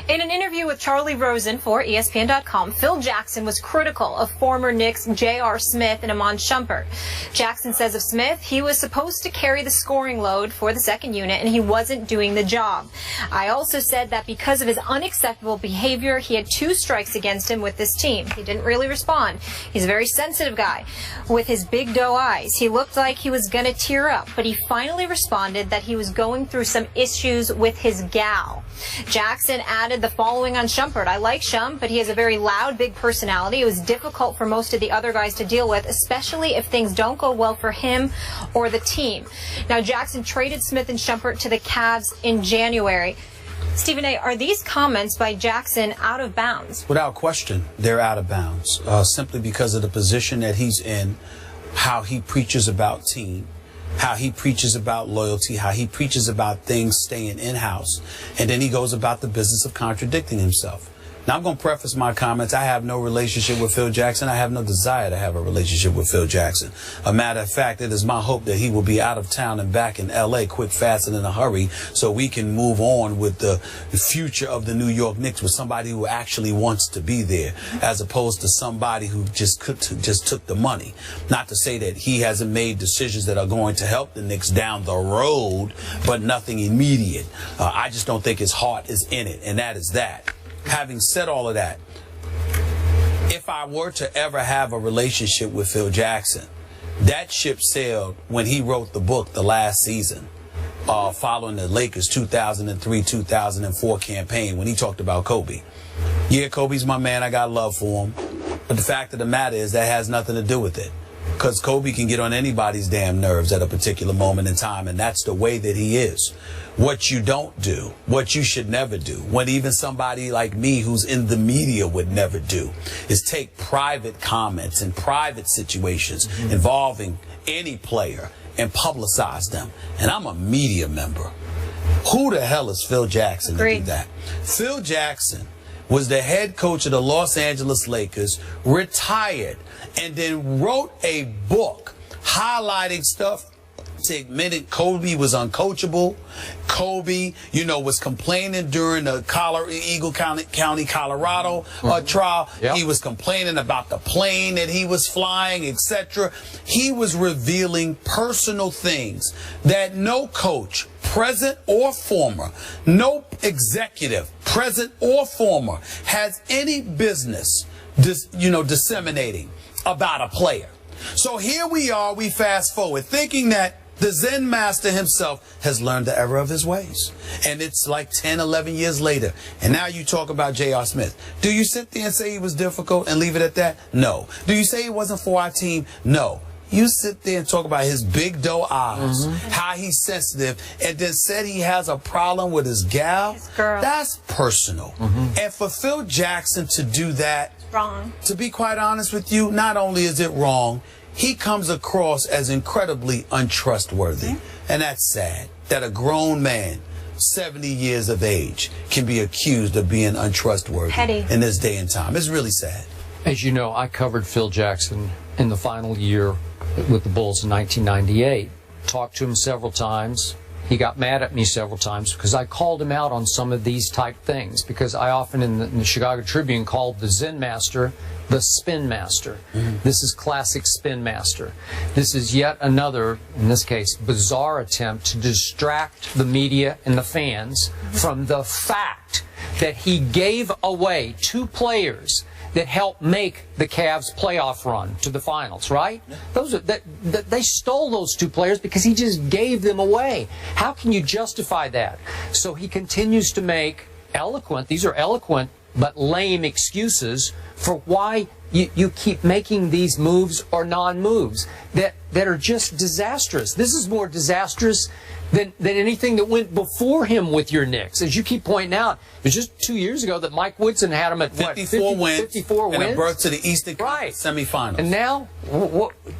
In an interview with Charlie Rosen for ESPN.com, Phil Jackson was critical of former Knicks J.R. Smith and Iman Shumpert. Jackson says of Smith, he was supposed to carry the scoring load for the second unit, and he wasn't doing the job. I also said that because of his unacceptable behavior, he had 2 strikes against him with this team. He didn't really respond. He's a very sensitive guy with his big doe eyes. He looked like he was going to tear up, but he finally responded that he was going through some issues with his gal. Jackson added the following on Shumpert. I like Shump, but he has a very loud, big personality. It was difficult for most of the other guys to deal with, especially if things don't go well for him or the team. Now, Jackson traded Smith and Shumpert to the Cavs in January. Stephen A., are these comments by Jackson out of bounds? Without question, they're out of bounds, simply because of the position that he's in, how he preaches about team, how he preaches about loyalty, how he preaches about things staying in-house, and then he goes about the business of contradicting himself. Now, I'm going to preface my comments. I have no relationship with Phil Jackson. I have no desire to have a relationship with Phil Jackson. A matter of fact, it is my hope that he will be out of town and back in L.A. quick, fast, and in a hurry so we can move on with the future of the New York Knicks with somebody who actually wants to be there, as opposed to somebody who just took the money. Not to say that he hasn't made decisions that are going to help the Knicks down the road, but nothing immediate. I just don't think his heart is in it, and that is that. Having said all of that, if I were to ever have a relationship with Phil Jackson, that ship sailed when he wrote the book the last season, following the Lakers 2003-2004 campaign, when he talked about Kobe. Yeah, Kobe's my man. I got love for him. But the fact of the matter is that has nothing to do with it. Because Kobe can get on anybody's damn nerves at a particular moment in time, and that's the way that he is. What you don't do, what you should never do, what even somebody like me who's in the media would never do, is take private comments and private situations involving any player and publicize them. And I'm a media member. Who the hell is Phil Jackson to do that? Phil Jackson was the head coach of the Los Angeles Lakers, retired, and then wrote a book highlighting stuff to admit Kobe was uncoachable. Kobe, was complaining during the Eagle County, Colorado trial. Yep. He was complaining about the plane that he was flying, etc. He was revealing personal things that no coach, present or former, no executive, present or former, has any business, disseminating about a player. So here we are, we fast forward, thinking that the Zen master himself has learned the error of his ways. And it's like 10, 11 years later. And now you talk about J.R. Smith. Do you sit there and say he was difficult and leave it at that? No. Do you say he wasn't for our team? No. You sit there and talk about his big doe eyes, how he's sensitive, and then said he has a problem with his gal. His girl. That's personal. And for Phil Jackson to do that, wrong. To be quite honest with you, not only is it wrong, he comes across as incredibly untrustworthy. And that's sad that a grown man, 70 years of age, can be accused of being untrustworthy in this day and time. It's really sad. As you know, I covered Phil Jackson in the final year with the Bulls in 1998. Talked to him several times. He got mad at me several times because I called him out on some of these type things, because I often in the Chicago Tribune called the Zen master the spin master. This is classic spin master. This is yet another, in this case, bizarre attempt to distract the media and the fans from the fact that he gave away 2 players that helped make the Cavs playoff run to the finals, right? They stole those 2 players because he just gave them away. How can you justify that? So he continues to make these are eloquent but lame excuses for why you keep making these moves or non-moves that are just disastrous. This is more disastrous than anything that went before him with your Knicks. As you keep pointing out, it was just 2 years ago that Mike Woodson had him at 54 wins and a berth to the Eastern Conference semifinals. And now,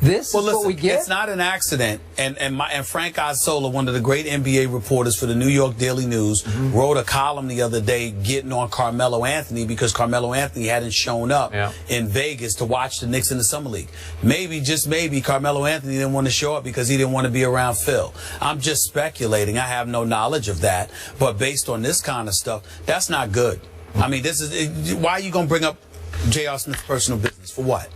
this is what we get? It's not an accident. And Frank Isola, one of the great NBA reporters for the New York Daily News, wrote a column the other day getting on Carmelo Anthony because Carmelo Anthony hadn't shown shown up in Vegas to watch the Knicks in the Summer League. Maybe, just maybe, Carmelo Anthony didn't want to show up because he didn't want to be around Phil. I'm just speculating. I have no knowledge of that. But based on this kind of stuff, that's not good. I mean, this is why are you going to bring up J.R. Smith's personal business? For what?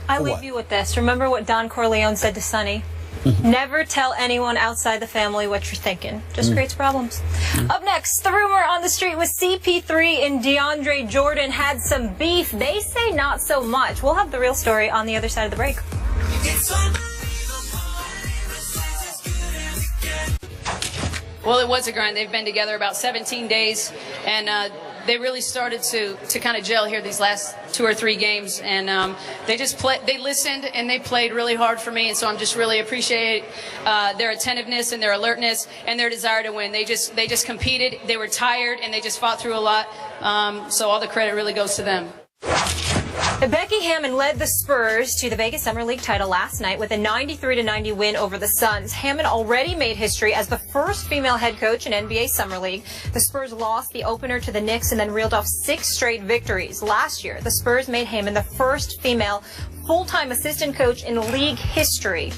I leave you with this. Remember what Don Corleone said to Sonny? Never tell anyone outside the family what you're thinking. Just creates problems. Up next, the rumor on the street was CP3 and DeAndre Jordan had some beef. They say not so much. We'll have the real story on the other side of the break. Well, it was a grind. They've been together about 17 days, and they really started to kind of gel here these last 2 or 3 games, and they listened and they played really hard for me, and so I'm just really appreciate their attentiveness and their alertness and their desire to win. They just competed. They were tired and they just fought through a lot. So all the credit really goes to them. Becky Hammon led the Spurs to the Vegas Summer League title last night with a 93-90 win over the Suns. Hammon already made history as the first female head coach in NBA Summer League. The Spurs lost the opener to the Knicks and then reeled off 6 straight victories. Last year, the Spurs made Hammon the first female full-time assistant coach in league history.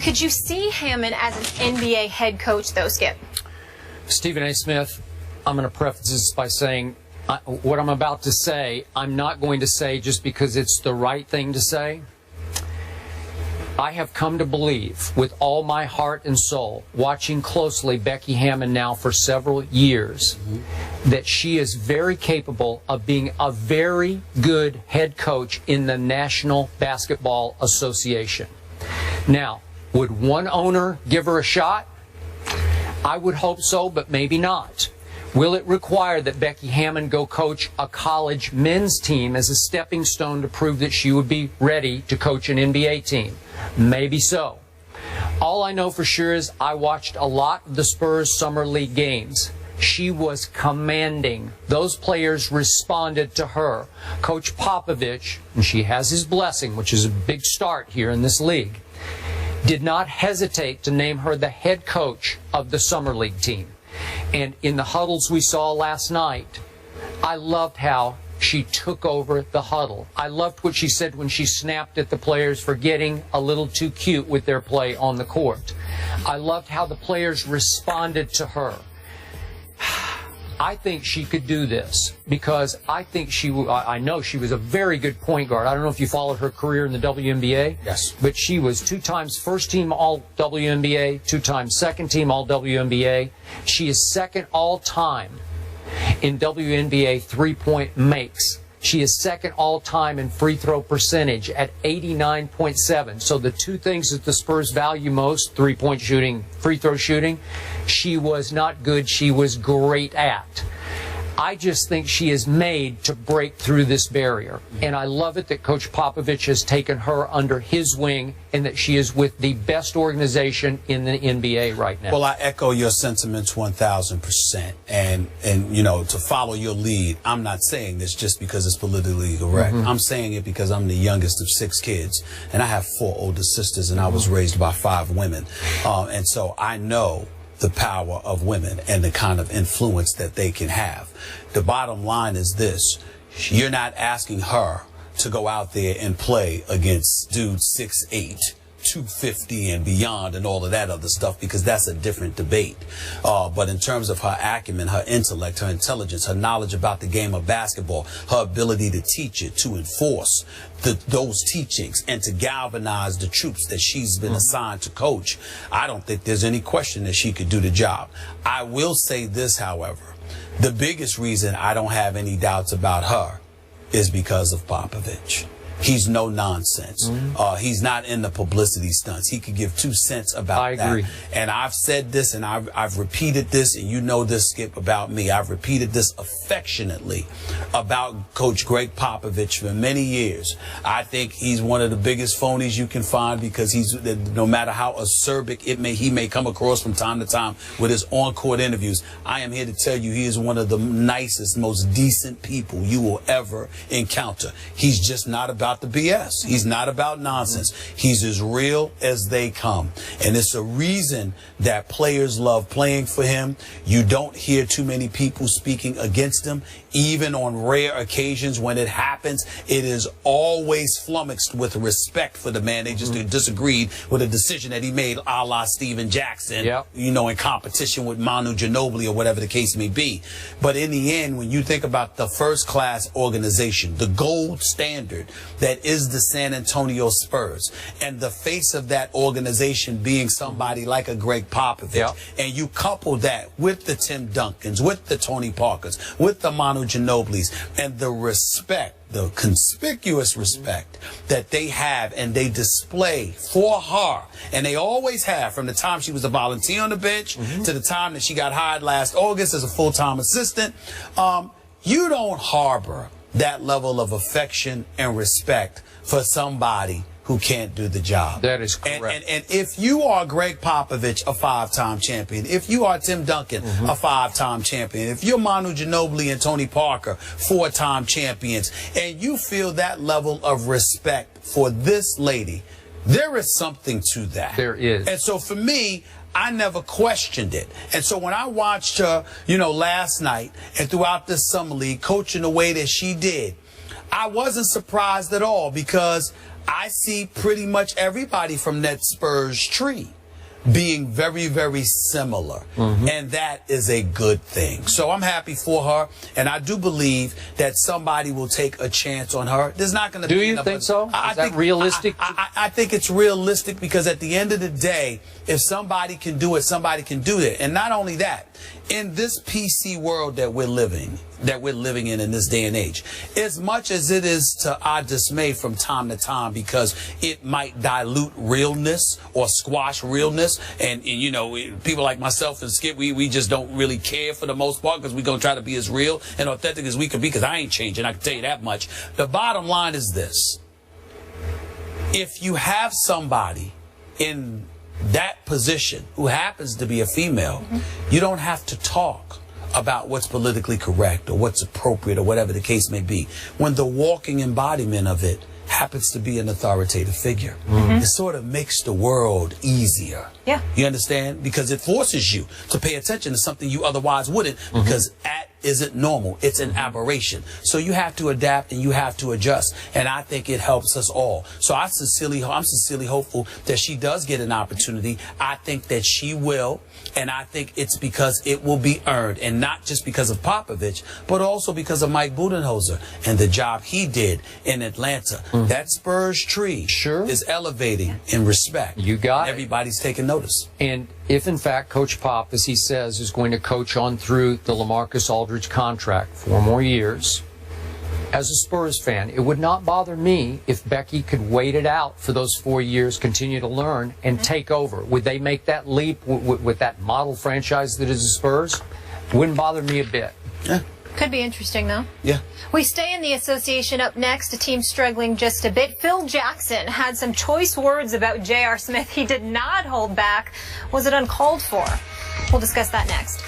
Could you see Hammon as an NBA head coach, though, Skip? Stephen A. Smith, I'm going to preface this by saying what I'm about to say, I'm not going to say just because it's the right thing to say. I have come to believe with all my heart and soul, watching closely Becky Hammon now for several years, that she is very capable of being a very good head coach in the National Basketball Association. Now, would one owner give her a shot? I would hope so, but maybe not. Will it require that Becky Hammon go coach a college men's team as a stepping stone to prove that she would be ready to coach an NBA team? Maybe so. All I know for sure is I watched a lot of the Spurs Summer League games. She was commanding. Those players responded to her. Coach Popovich, and she has his blessing, which is a big start here in this league, did not hesitate to name her the head coach of the Summer League team. And in the huddles we saw last night, I loved how she took over the huddle. I loved what she said when she snapped at the players for getting a little too cute with their play on the court. I loved how the players responded to her. I think she could do this because I think I know she was a very good point guard. I don't know if you followed her career in the WNBA. Yes. But she was 2 times first team all WNBA, 2 times second team all WNBA. She is second all time in WNBA 3-point makes. She is second all-time in free throw percentage at 89.7. So the 2 things that the Spurs value most, 3-point shooting, free throw shooting, she was not good, she was great at. I just think she is made to break through this barrier. And I love it that Coach Popovich has taken her under his wing and that she is with the best organization in the NBA right now. Well, I echo your sentiments 1,000%. And you know, to follow your lead, I'm not saying this just because it's politically correct. I'm saying it because I'm the youngest of 6 kids. And I have 4 older sisters, and I was raised by 5 women. And so I know the power of women and the kind of influence that they can have. The bottom line is this: you're not asking her to go out there and play against dudes 6'8", 250 and beyond and all of that other stuff, because that's a different debate. But in terms of her acumen, her intellect, her intelligence, her knowledge about the game of basketball, her ability to teach it, to enforce those teachings, and to galvanize the troops that she's been assigned to coach, I don't think there's any question that she could do the job. I will say this, however: the biggest reason I don't have any doubts about her is because of Popovich. He's no nonsense. He's not in the publicity stunts. He could give 2 cents about that. I agree. And I've said this, and I've repeated this, and you know this, Skip, about me. I've repeated this affectionately about Coach Greg Popovich for many years. I think he's one of the biggest phonies you can find, because he's, no matter how acerbic he may come across from time to time with his on-court interviews, I am here to tell you he is one of the nicest, most decent people you will ever encounter. He's just not about about the BS. He's not about nonsense. He's as real as they come. And it's a reason that players love playing for him. You don't hear too many people speaking against him. Even on rare occasions when it happens, it is always flummoxed with respect for the man. They just disagreed with a decision that he made, a la Steven Jackson, you know, in competition with Manu Ginobili or whatever the case may be. But in the end, when you think about the first-class organization, the gold standard that is the San Antonio Spurs, and the face of that organization being somebody like a Greg Popovich, and you couple that with the Tim Duncans, with the Tony Parkers, with the Manu Ginobilis, and the respect, the conspicuous respect that they have and they display for her, and they always have from the time she was a volunteer on the bench to the time that she got hired last August as a full-time assistant. You don't harbor that level of affection and respect for somebody who can't do the job. That is correct. And if you are Greg Popovich, a 5-time champion, if you are Tim Duncan, a 5-time champion, if you're Manu Ginobili and Tony Parker, 4-time champions, and you feel that level of respect for this lady, there is something to that. There is. And so for me, I never questioned it. And so when I watched her, you know, last night and throughout this summer league coaching the way that she did, I wasn't surprised at all, because I see pretty much everybody from that Spurs tree being very, very similar. And that is a good thing. So I'm happy for her. And I do believe that somebody will take a chance on her. There's not going to be... Do you think so? Is that realistic? I think it's realistic, because at the end of the day, if somebody can do it, somebody can do it. And not only that, in this PC world that we're living in this day and age, as much as it is to our dismay from time to time, because it might dilute realness or squash realness, and you know, people like myself and Skip, we just don't really care for the most part, because we're going to try to be as real and authentic as we can be, because I ain't changing, I can tell you that much. The bottom line is this: if you have somebody in that position who happens to be a female, you don't have to talk about what's politically correct or what's appropriate or whatever the case may be, when the walking embodiment of it happens to be an authoritative figure. It sort of makes the world easier. You understand? Because it forces you to pay attention to something you otherwise wouldn't, because isn't normal. It's an aberration. So you have to adapt and you have to adjust. And I think it helps us all. So I'm sincerely hopeful that she does get an opportunity. I think that she will. And I think it's because it will be earned, and not just because of Popovich, but also because of Mike Budenholzer and the job he did in Atlanta. That Spurs tree is elevating in respect. You got it. Everybody's taking notice. And if, in fact, Coach Pop, as he says, is going to coach on through the LaMarcus Aldridge contract 4 more years, as a Spurs fan, it would not bother me if Becky could wait it out for those 4 years, continue to learn, and take over. Would they make that leap with that model franchise that is the Spurs? Wouldn't bother me a bit. Could be interesting, though. Yeah. We stay in the association. Up next, a team struggling just a bit. Phil Jackson had some choice words about J.R. Smith. He did not hold back. Was it uncalled for? We'll discuss that next.